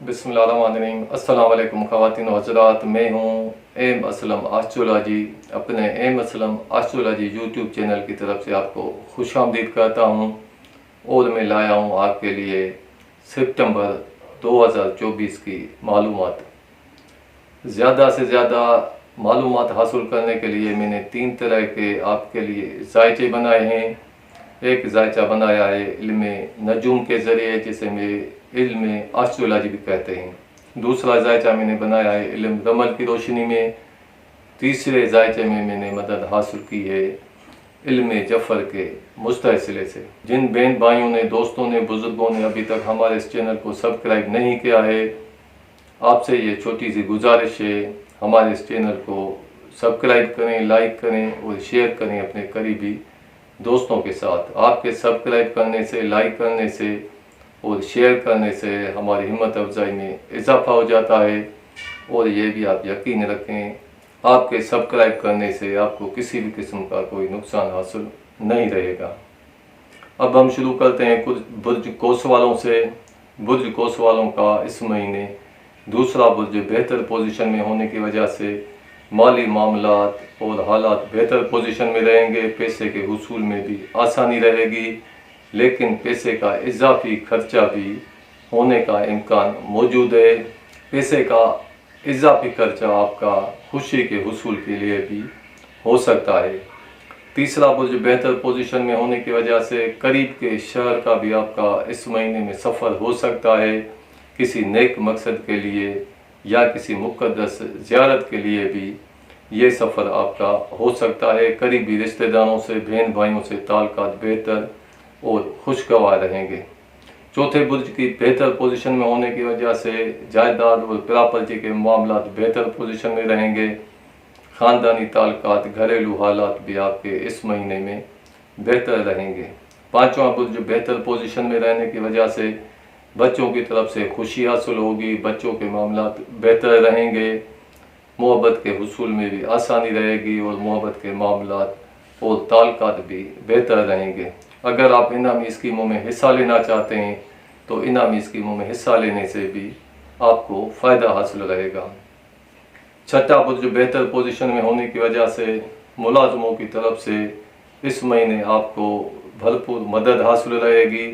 बिस्मिल्लाहिर्रहमानिर्रहीम। अस्सलाम वालेकुम ख़वातीन व हज़रात, मैं हूँ एम असलम एस्ट्रोलॉजी। अपने M Aslam astrology YouTube channel की तरफ से आपको खुशामदीद करता हूँ और मैं लाया हूँ आपके लिए सितंबर 2024 की मालूमात। ज़्यादा से ज़्यादा मालूमात हासिल करने के लिए मैंने 3 तरह के आपके लिए जायचे बनाए हैं। एक जायचा बनाया है इल्म नजूम के ज़रिए, जिसे मैं इल्म एस्ट्रोलॉजी भी कहते हैं। दूसरा जायचा मैंने बनाया है इल्म रमल की रोशनी में। तीसरे जायचे में मैंने मदद हासिल की है इल्म जफ़र के मुस्तहसिले से। जिन बहन भाइयों ने, दोस्तों ने, बुज़ुर्गों ने अभी तक हमारे इस चैनल को सब्सक्राइब नहीं किया है, आपसे ये छोटी सी गुजारिश है, हमारे इस चैनल को सब्सक्राइब करें, लाइक करें और शेयर करें अपने करीबी दोस्तों के साथ। आपके सब्सक्राइब करने से, लाइक करने से और शेयर करने से हमारी हिम्मत अफजाई में इजाफा हो जाता है। और ये भी आप यकीन रखें, आपके सब्सक्राइब करने से आपको किसी भी किस्म का कोई नुकसान हासिल नहीं रहेगा। अब हम शुरू करते हैं कुछ बुर्ज कोस वालों से। बुर्ज कोस वालों का इस महीने दूसरा बुर्ज बेहतर पोजीशन में होने की वजह से माली मामलात और हालात बेहतर पोजीशन में रहेंगे। पैसे के हुसूल में भी आसानी रहेगी, लेकिन पैसे का इजाफी खर्चा भी होने का इम्कान मौजूद है। पैसे का इजाफी खर्चा आपका खुशी के हुसूल के लिए भी हो सकता है। तीसरा बुर्ज बेहतर पोजीशन में होने की वजह से करीब के शहर का भी आपका इस महीने में सफ़र हो सकता है। किसी नेक मकसद के लिए या किसी मुक़द्दस ज़ियारत के लिए भी ये सफ़र आपका हो सकता है। करीबी रिश्तेदारों से, बहन भाइयों से ताल्लुकात बेहतर और खुशगवार रहेंगे। चौथे बुर्ज की बेहतर पोजीशन में होने की वजह से जायदाद और प्रॉपर्टी के मामलात बेहतर पोजीशन में रहेंगे। ख़ानदानी ताल्लुकात, घरेलू हालात भी आपके इस महीने में बेहतर रहेंगे। पाँचवां बुर्ज बेहतर पोजीशन में रहने की वजह से बच्चों की तरफ से खुशी हासिल होगी। बच्चों के मामलात बेहतर रहेंगे। मोहब्बत के हुसूल में भी आसानी रहेगी और मोहब्बत के मामलात और ताल्लुकात भी बेहतर रहेंगे। अगर आप इनामी स्कीमों में हिस्सा लेना चाहते हैं तो इनामी स्कीमों में हिस्सा लेने से भी आपको फ़ायदा हासिल रहेगा। छठा बुर्ज बेहतर पोजीशन में होने की वजह से मुलाजमों की तरफ से इस महीने आपको भरपूर मदद हासिल रहेगी।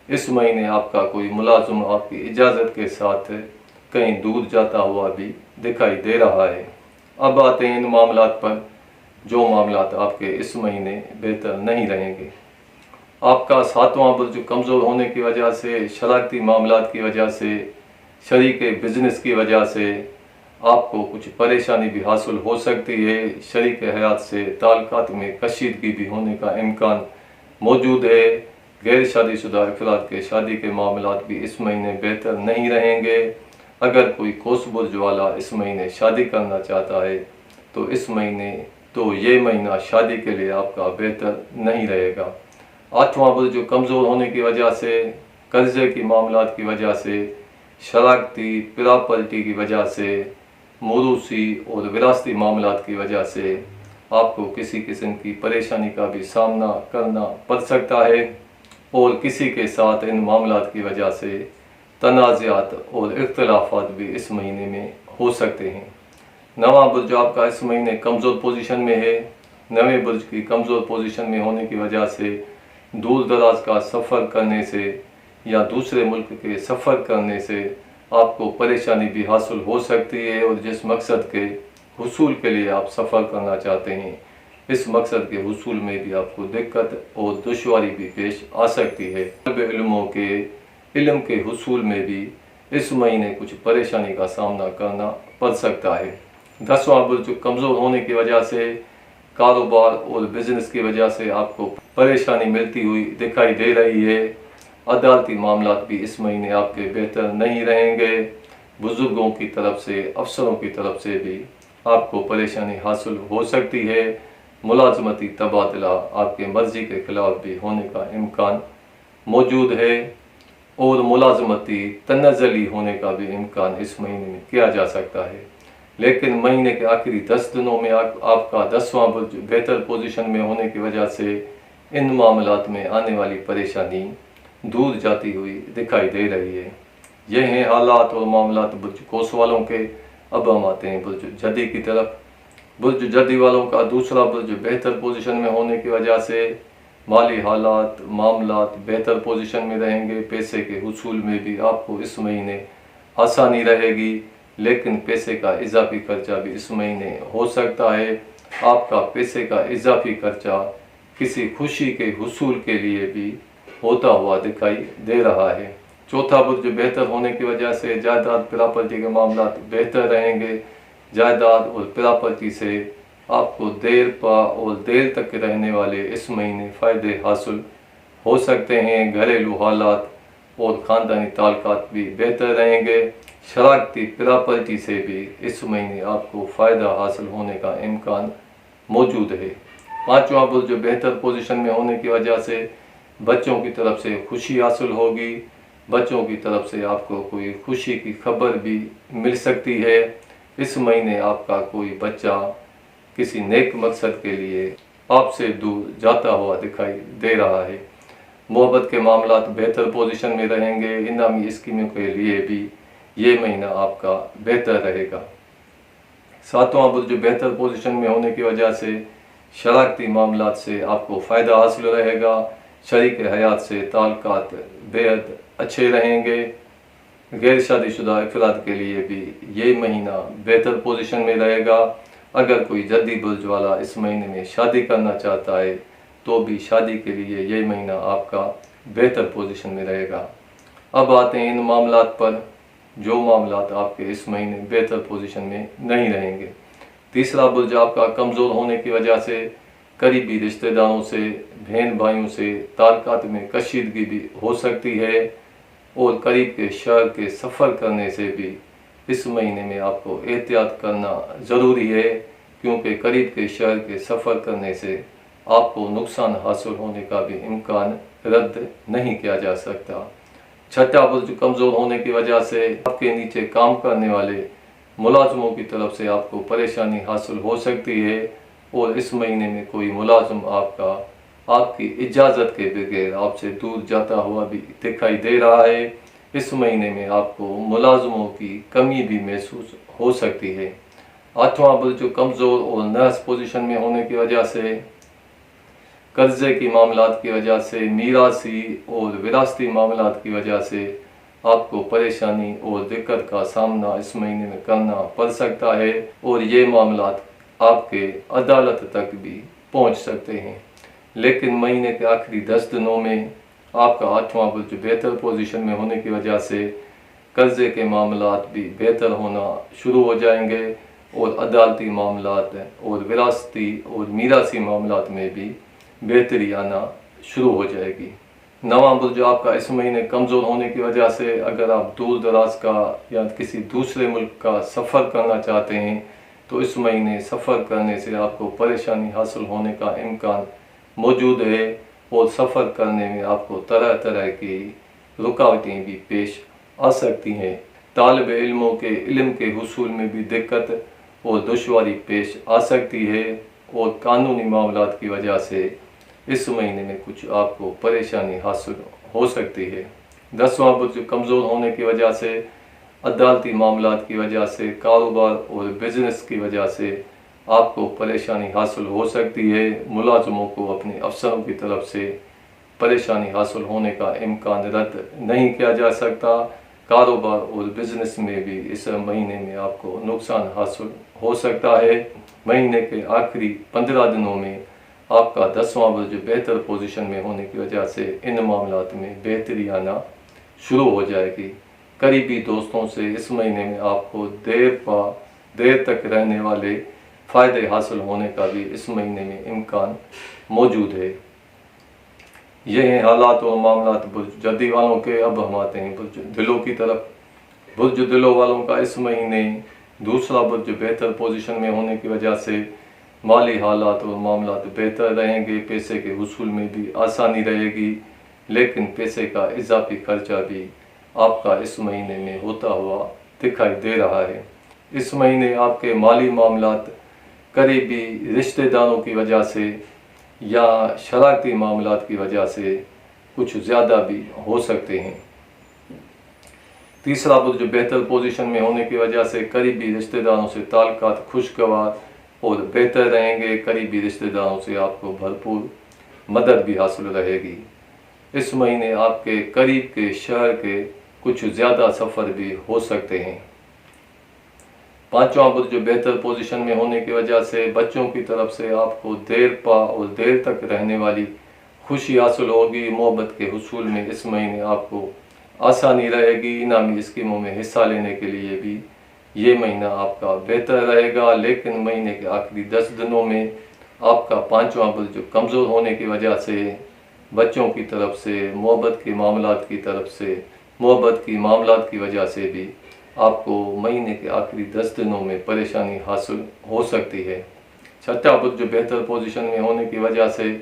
इस महीने आपका कोई मुलाजिम आपकी इजाज़त के साथ कहीं दूर जाता हुआ भी दिखाई दे रहा है। अब आते हैं इन मामलात पर जो मामलात आपके इस महीने बेहतर नहीं रहेंगे। आपका सातवां बुर्ज कमज़ोर होने की वजह से, शरारती मामलात की वजह से, शरीक बिजनेस की वजह से आपको कुछ परेशानी भी हासिल हो सकती है। शरीक हयात से ताल्लुकात में कशीदगी भी होने का इम्कान मौजूद है। गैर शादीशुदा अफराद के शादी के मामलात भी इस महीने बेहतर नहीं रहेंगे। अगर कोई कोस बुर्ज वाला इस महीने शादी करना चाहता है तो ये महीना शादी के लिए आपका बेहतर नहीं रहेगा। आठवां बुर्ज जो कमज़ोर होने की वजह से, कर्ज़े की मामलात की वजह से, शराकती प्रॉपर्टी की वजह से, मोरूसी और विरासती मामलात की वजह से आपको किसी किस्म की परेशानी का भी सामना करना पड़ सकता है और किसी के साथ इन मामलात की वजह से तनाज़ात और इख्तिलाफ़ात भी इस महीने में हो सकते हैं। नवां बुर्ज आपका इस महीने कमज़ोर पोजीशन में है। नवे बुर्ज की कमज़ोर पोजीशन में होने की वजह से दूर दराज का सफ़र करने से या दूसरे मुल्क के सफ़र करने से आपको परेशानी भी हासिल हो सकती है और जिस मकसद के हुसूल के लिए आप सफ़र करना चाहते हैं, इस मकसद के हुसूल में भी आपको दिक्कत और दुश्वारी भी पेश आ सकती है। तलब इल्मों के इल्म के हुसूल में भी इस महीने कुछ परेशानी का सामना करना पड़ सकता है। 10वां बुर्ज कमज़ोर होने की वजह से कारोबार और बिजनेस की वजह से आपको परेशानी मिलती हुई दिखाई दे रही है। अदालती मामलात भी इस महीने आपके बेहतर नहीं रहेंगे। बुजुर्गों की तरफ से, अफसरों की तरफ से भी आपको परेशानी हासिल हो सकती है। मुलाजमती तबादला आपके मर्ज़ी के ख़िलाफ़ भी होने का इम्कान मौजूद है और मुलाजमती तनज़्ज़ुली होने का भी इम्कान इस महीने में किया जा सकता है। लेकिन महीने के आखिरी 10 दिनों में आपका 10वां बुर्ज बेहतर पोजीशन में होने की वजह से इन मामलात में आने वाली परेशानी दूर जाती हुई दिखाई दे रही है। یہ ہیں حالات اور معاملات برج قوس والوں کے۔ اب ہم آتے ہیں برج جدی کی طرف۔ برج جدی والوں کا دوسرا برج بہتر پوزیشن میں ہونے کی وجہ سے مالی حالات معاملات بہتر پوزیشن میں رہیں گے۔ پیسے کے حصول میں بھی آپ کو اس مہینے آسانی رہے گی، لیکن پیسے کا اضافی خرچہ بھی اس مہینے ہو سکتا ہے۔ آپ کا پیسے کا اضافی خرچہ کسی خوشی کے حصول کے لیے بھی ہوتا ہوا دکھائی دے رہا ہے۔ چوتھا برج بہتر ہونے کی وجہ سے جائیداد پراپرٹی کے معاملات بہتر رہیں گے۔ جائیداد اور پراپرٹی سے آپ کو دیر پا اور دیر تک رہنے والے اس مہینے فائدے حاصل ہو سکتے ہیں۔ گھریلو حالات اور خاندانی تعلقات بھی بہتر رہیں گے۔ شراکتی پراپرٹی سے بھی اس مہینے آپ کو فائدہ حاصل ہونے کا امکان موجود ہے۔ پانچواں برج بہتر پوزیشن میں ہونے کی وجہ سے بچوں کی طرف سے خوشی حاصل ہوگی۔ بچوں کی طرف سے آپ کو کوئی خوشی کی خبر بھی مل سکتی ہے۔ اس مہینے آپ کا کوئی بچہ کسی نیک مقصد کے لیے آپ سے دور جاتا ہوا دکھائی دے رہا ہے۔ محبت کے معاملات بہتر پوزیشن میں رہیں گے۔ انعامی اسکیموں کے لیے بھی یہ مہینہ آپ کا بہتر رہے گا۔ ساتواں برج بہتر پوزیشن میں ہونے کی وجہ سے شراکتی معاملات سے آپ کو فائدہ حاصل رہے گا۔ شریک حیات سے تعلقات بے حد اچھے رہیں گے۔ غیر شادی شدہ افراد کے لیے بھی یہ مہینہ بہتر پوزیشن میں رہے گا۔ اگر کوئی جدی برج والا اس مہینے میں شادی کرنا چاہتا ہے تو بھی شادی کے لیے یہ مہینہ آپ کا بہتر پوزیشن میں رہے گا۔ اب آتے ہیں ان معاملات پر جو معاملات آپ کے اس مہینے بہتر پوزیشن میں نہیں رہیں گے۔ تیسرا برج آپ کا کمزور ہونے کی وجہ سے قریبی رشتہ داروں سے بہن بھائیوں سے تعلقات میں کشیدگی بھی ہو سکتی ہے، اور قریب کے شہر کے سفر کرنے سے بھی اس مہینے میں آپ کو احتیاط کرنا ضروری ہے، کیونکہ قریب کے شہر کے سفر کرنے سے آپ کو نقصان حاصل ہونے کا بھی امکان رد نہیں کیا جا سکتا۔ چھٹا برج کمزور ہونے کی وجہ سے آپ کے نیچے کام کرنے والے ملازموں کی طرف سے آپ کو پریشانی حاصل ہو سکتی ہے، اور اس مہینے میں کوئی ملازم آپ کی اجازت کے بغیر آپ سے دور جاتا ہوا بھی دکھائی دے رہا ہے۔ اس مہینے میں آپ کو ملازموں کی کمی بھی محسوس ہو سکتی ہے۔ آٹھواں برج کمزور اور نحس پوزیشن میں ہونے کی وجہ سے قرضے کی معاملات کی وجہ سے میراثی اور وراثتی معاملات کی وجہ سے آپ کو پریشانی اور دقت کا سامنا اس مہینے میں کرنا پڑ سکتا ہے، اور یہ معاملات آپ کے عدالت تک بھی پہنچ سکتے ہیں۔ لیکن مہینے کے آخری 10 دنوں میں آپ کا آٹھواں برج بہتر پوزیشن میں ہونے کی وجہ سے قرضے کے معاملات بھی بہتر ہونا شروع ہو جائیں گے، اور عدالتی معاملات اور وراثتی اور میراثی معاملات میں بھی بہتری آنا شروع ہو جائے گی۔ نواں برج آپ کا اس مہینے کمزور ہونے کی وجہ سے اگر آپ دور دراز کا یا کسی دوسرے ملک کا سفر کرنا چاہتے ہیں تو اس مہینے سفر کرنے سے آپ کو پریشانی حاصل ہونے کا امکان موجود ہے، اور سفر کرنے میں آپ کو طرح طرح کی رکاوٹیں بھی پیش آ سکتی ہیں۔ طالب علموں کے علم کے حصول میں بھی دقت اور دشواری پیش آ سکتی ہے، اور قانونی معاملات کی وجہ سے اس مہینے میں کچھ آپ کو پریشانی حاصل ہو سکتی ہے۔ 10واں برج کمزور ہونے کی وجہ سے عدالتی معاملات کی وجہ سے کاروبار اور بزنس کی وجہ سے آپ کو پریشانی حاصل ہو سکتی ہے۔ ملازموں کو اپنے افسروں کی طرف سے پریشانی حاصل ہونے کا امکان رد نہیں کیا جا سکتا۔ کاروبار اور بزنس میں بھی اس مہینے میں آپ کو نقصان حاصل ہو سکتا ہے۔ مہینے کے آخری 15 دنوں میں آپ کا 10واں برج بہتر پوزیشن میں ہونے کی وجہ سے ان معاملات میں بہتری آنا شروع ہو جائے گی۔ قریبی دوستوں سے اس مہینے میں آپ کو دیر تک رہنے والے فائدے حاصل ہونے کا بھی اس مہینے میں امکان موجود ہے۔ یہ ہیں حالات اور معاملات برج جدی والوں کے۔ اب ہم آتے ہیں برج دلوں کی طرف۔ برج دلوں والوں کا اس مہینے دوسرا برج بہتر پوزیشن میں ہونے کی وجہ سے مالی حالات اور معاملات بہتر رہیں گے۔ پیسے کے حصول میں بھی آسانی رہے گی، لیکن پیسے کا اضافی خرچہ بھی آپ کا اس مہینے میں ہوتا ہوا دکھائی دے رہا ہے۔ اس مہینے آپ کے مالی معاملات قریبی رشتہ داروں کی وجہ سے یا شراکتی معاملات کی وجہ سے کچھ زیادہ بھی ہو سکتے ہیں۔ तीसरा बुर्ज बेहतर पोजीशन में होने की वजह से करीबी रिश्तेदारों से ताल्लुकात खुशगवार और बेहतर रहेंगे। करीबी रिश्तेदारों से आपको भरपूर मदद भी हासिल रहेगी। इस महीने आपके करीब के शहर के कुछ ज़्यादा सफ़र भी हो सकते हैं। पांचवा बुर्ज बेहतर पोजीशन में होने की वजह से बच्चों की तरफ से आपको देर पा और देर तक रहने वाली खुशी हासिल होगी। मोहब्बत के हुसूल में इस महीने आपको आसानी रहेगी। इनामी स्कीमों में हिस्सा लेने के लिए भी ये महीना आपका बेहतर रहेगा। लेकिन महीने के आखिरी 10 दिनों में आपका पांचवा बुर्ज कमज़ोर होने की वजह से बच्चों की तरफ से मोहब्बत की मामलात की वजह से भी आपको महीने के आखिरी 10 दिनों में परेशानी हासिल हो सकती है। छठा बुर्ज बेहतर पोजीशन में होने की वजह से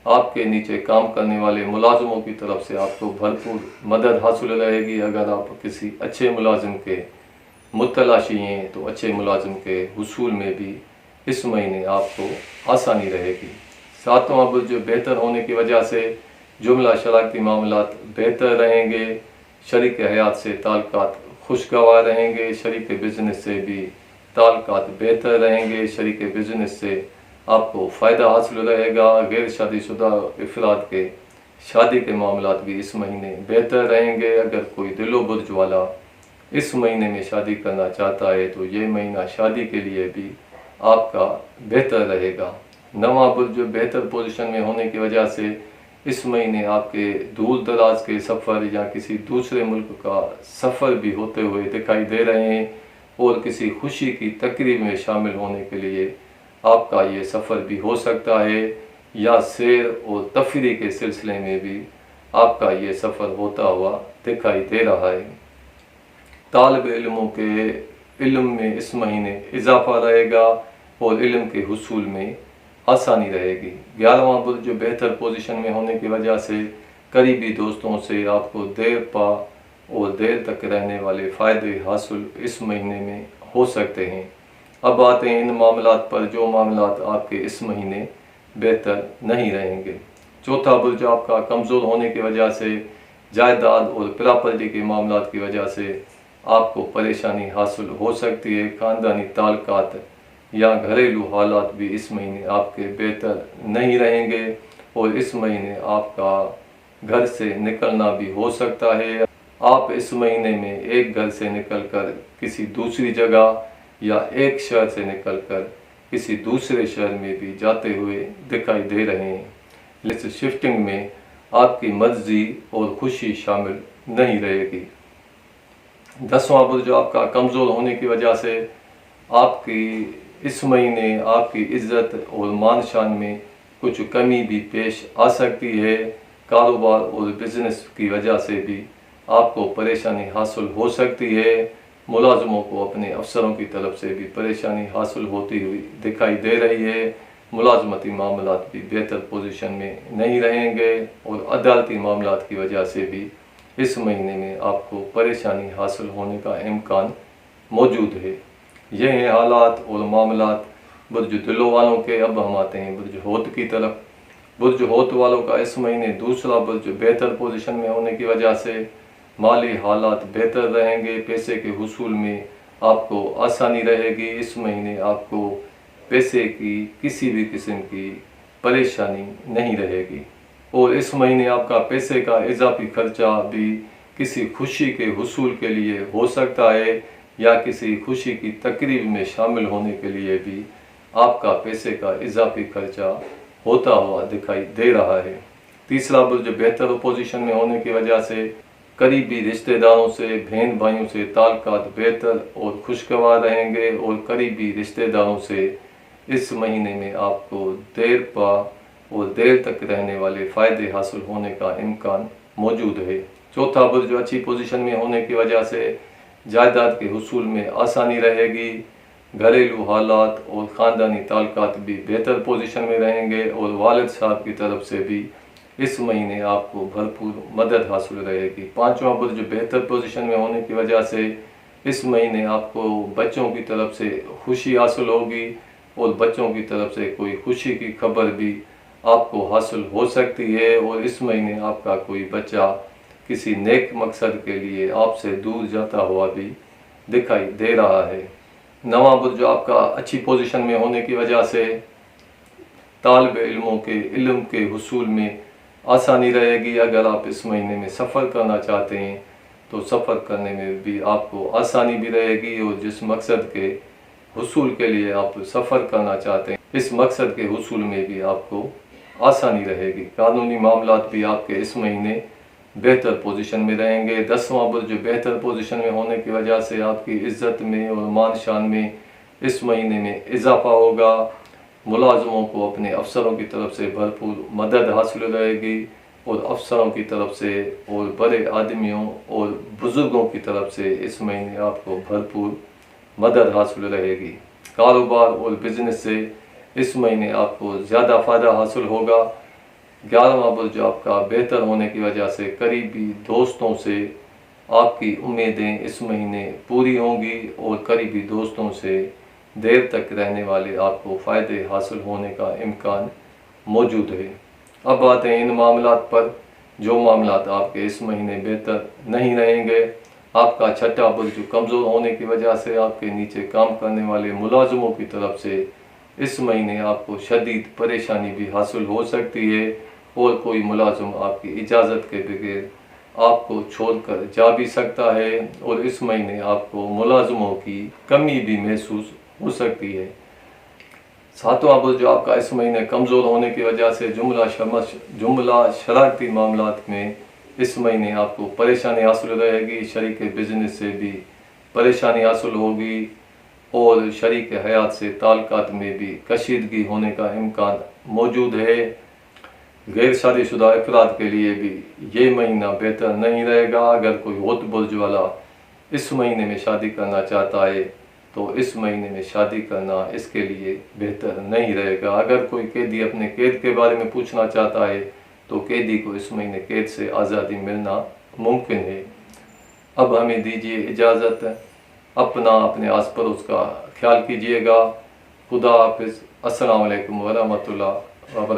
आपके नीचे काम करने वाले मुलाजमों की तरफ से आपको भरपूर मदद हासिल रहेगी। अगर आप किसी अच्छे मुलाजिम के मुतलाशी हैं तो अच्छे मुलाजिम के हुसूल में भी इस महीने आपको आसानी रहेगी। सातवां बुर्ज बेहतर होने की वजह से जुमला शराकती मामलात बेहतर रहेंगे। शरीक हयात से ताल्लुकात खुशगवार रहेंगे। शरीक बिजनेस से भी ताल्लुकात बेहतर रहेंगे। शरीक बिजनेस से आपको फ़ायदा हासिल रहेगा। गैर शादीशुदा अफराद के शादी के मामलात भी इस महीने बेहतर रहेंगे। अगर कोई दिलो बुर्ज वाला इस महीने में शादी करना चाहता है तो ये महीना शादी के लिए भी आपका बेहतर रहेगा। नवा बुर्ज बेहतर पोजीशन में होने की वजह से इस महीने आपके दूर दराज के सफ़र या किसी दूसरे मुल्क का सफ़र भी होते हुए दिखाई दे रहे हैं और किसी खुशी की तकरीब में शामिल होने के लिए आपका ये सफ़र भी हो सकता है या सैर और तफरीह के सिलसिले में भी आपका ये सफ़र होता हुआ दिखाई दे रहा है। तालिब इल्मों के इल्म में इस महीने इजाफा रहेगा और इल्म के हुसूल में आसानी रहेगी। 11वां बुर्ज बेहतर पोजीशन में होने की वजह से करीबी दोस्तों से आपको देर पा और देर तक रहने वाले फ़ायदे हासिल इस महीने में हो सकते हैं। अब आते हैं इन मामलात पर जो मामलात आपके इस महीने बेहतर नहीं रहेंगे। चौथा बुर्ज आपका कमज़ोर होने की वजह से जायदाद और प्रॉपर्टी के मामलात की वजह से आपको परेशानी हासिल हो सकती है। ख़ानदानी ताल्लुकात या घरेलू हालात भी इस महीने आपके बेहतर नहीं रहेंगे और इस महीने आपका घर से निकलना भी हो सकता है। आप इस महीने में एक घर से निकलकर किसी दूसरी जगह या एक शहर से निकलकर किसी दूसरे शहर में भी जाते हुए दिखाई दे रहे हैं। इस शिफ्टिंग में आपकी मर्जी और खुशी शामिल नहीं रहेगी। 10वां बुर्ज आपका कमज़ोर होने की वजह से आपकी इस महीने आपकी इज़्ज़त और मान शान में कुछ कमी भी पेश आ सकती है। कारोबार और बिज़नेस की वजह से भी आपको परेशानी हासिल हो सकती है। मुलाजमों को अपने अफसरों की तरफ से भी परेशानी हासिल होती हुई दिखाई दे रही है। मुलाजमती मामलात भी बेहतर पोजीशन में नहीं रहेंगे और अदालती मामलात की वजह से भी इस महीने में आपको परेशानी हासिल होने का इम्कान मौजूद है। ये हैं हालात और मामलात बुर्ज दिलो वालों के। अब हम आते हैं बुर्ज होत की तरफ। बुर्ज होत वालों का इस महीने दूसरा बुर्ज बेहतर पोजीशन में होने की वजह से माली हालात बेहतर रहेंगे। पैसे के हुसूल में आपको आसानी रहेगी। इस महीने आपको पैसे की किसी भी किस्म की परेशानी नहीं रहेगी और इस महीने आपका पैसे का इजाफी खर्चा भी किसी खुशी के हुसूल के लिए हो सकता है या किसी खुशी की तकरीब में शामिल होने के लिए भी आपका पैसे का इजाफी खर्चा होता हुआ दिखाई दे रहा है। तीसरा बुर्ज बेहतर पोजीशन में होने की वजह से करीबी रिश्तेदारों से बहन भाइयों से ताल्लुकात बेहतर और खुशगवार रहेंगे और करीबी रिश्तेदारों से इस महीने में आपको देर पा और देर तक रहने वाले फ़ायदे हासिल होने का इम्कान मौजूद है। चौथा बुर्ज अच्छी पोजीशन में होने की वजह से जायदाद के हुसूल में आसानी रहेगी। घरेलू हालात और ख़ानदानी ताल्लुकात भी बेहतर पोजीशन में रहेंगे और वालिद साहब की तरफ से भी इस महीने आपको भरपूर मदद हासिल रहेगी। पांचवा बुर्ज बेहतर पोजीशन में होने की वजह से इस महीने आपको बच्चों की तरफ से खुशी हासिल होगी और बच्चों की तरफ से कोई खुशी की खबर भी आपको हासिल हो सकती है और इस महीने आपका कोई बच्चा किसी नेक मकसद के लिए आपसे दूर जाता हुआ भी दिखाई दे रहा है। नवा बुर्ज आपका अच्छी पोजीशन में होने की वजह से तालिब इल्मों के इल्म के हुसूल में आसानी रहेगी। अगर आप इस महीने में सफ़र करना चाहते हैं तो सफ़र करने में भी आपको आसानी भी रहेगी, और जिस मकसद के हुसूल के लिए आप सफ़र करना चाहते हैं इस मकसद के हुसूल में भी आपको आसानी रहेगी। कानूनी मामलात भी आपके इस महीने बेहतर पोजीशन में रहेंगे। 10वां बुर्ज बेहतर पोजीशन में होने की वजह से आपकी इज़्ज़त में और मान शान में इस महीने में इजाफा होगा। मुलाजमों को अपने अफसरों की तरफ से भरपूर मदद हासिल रहेगी, और अफसरों की तरफ से और बड़े आदमियों और बुज़ुर्गों की तरफ से इस महीने आपको भरपूर मदद हासिल रहेगी। कारोबार और बिजनेस से इस महीने आपको ज़्यादा फ़ायदा हासिल होगा। 11वां बुर्ज आपका बेहतर होने की वजह से करीबी दोस्तों से आपकी उम्मीदें इस महीने पूरी होंगी, और करीबी दोस्तों से देर तक रहने वाले आपको फ़ायदे हासिल होने का इम्कान मौजूद है। अब आते हैं इन मामलात पर जो मामलात आपके इस महीने बेहतर नहीं रहेंगे। आपका छठा बुर्ज कमज़ोर होने की वजह से आपके नीचे काम करने वाले मुलाजमों की तरफ से इस महीने आपको शदीद परेशानी भी हासिल हो सकती है, और कोई मुलाजिम आपकी इजाज़त के बगैर आपको छोड़कर जा भी सकता है, और इस महीने आपको मुलाजिमों की कमी भी महसूस हो सकती है। 7वां बुर्ज आपका इस महीने कमज़ोर होने की वजह से जुमला शरारती मामलात में इस महीने आपको परेशानी हासिल रहेगी। शरीक बिजनेस से भी परेशानी हासिल होगी, और शरीक हयात से ताल्लुकात में भी कशीदगी होने का इम्कान मौजूद है। गैर शादीशुदा अफराद के लिए भी ये महीना बेहतर नहीं रहेगा। अगर कोई होत बुर्ज वाला इस महीने में शादी करना चाहता है तो इस महीने में शादी करना इसके लिए बेहतर नहीं रहेगा। अगर कोई कैदी अपने कैद के बारे में पूछना चाहता है तो कैदी को इस महीने कैद से आज़ादी मिलना मुमकिन है। अब हमें दीजिए इजाज़त। अपना अपने आस पड़ोस का ख्याल कीजिएगा। खुदा हाफिज़। अस्सलाम वालेकुम व रहमतुल्लाह व बरकातहू।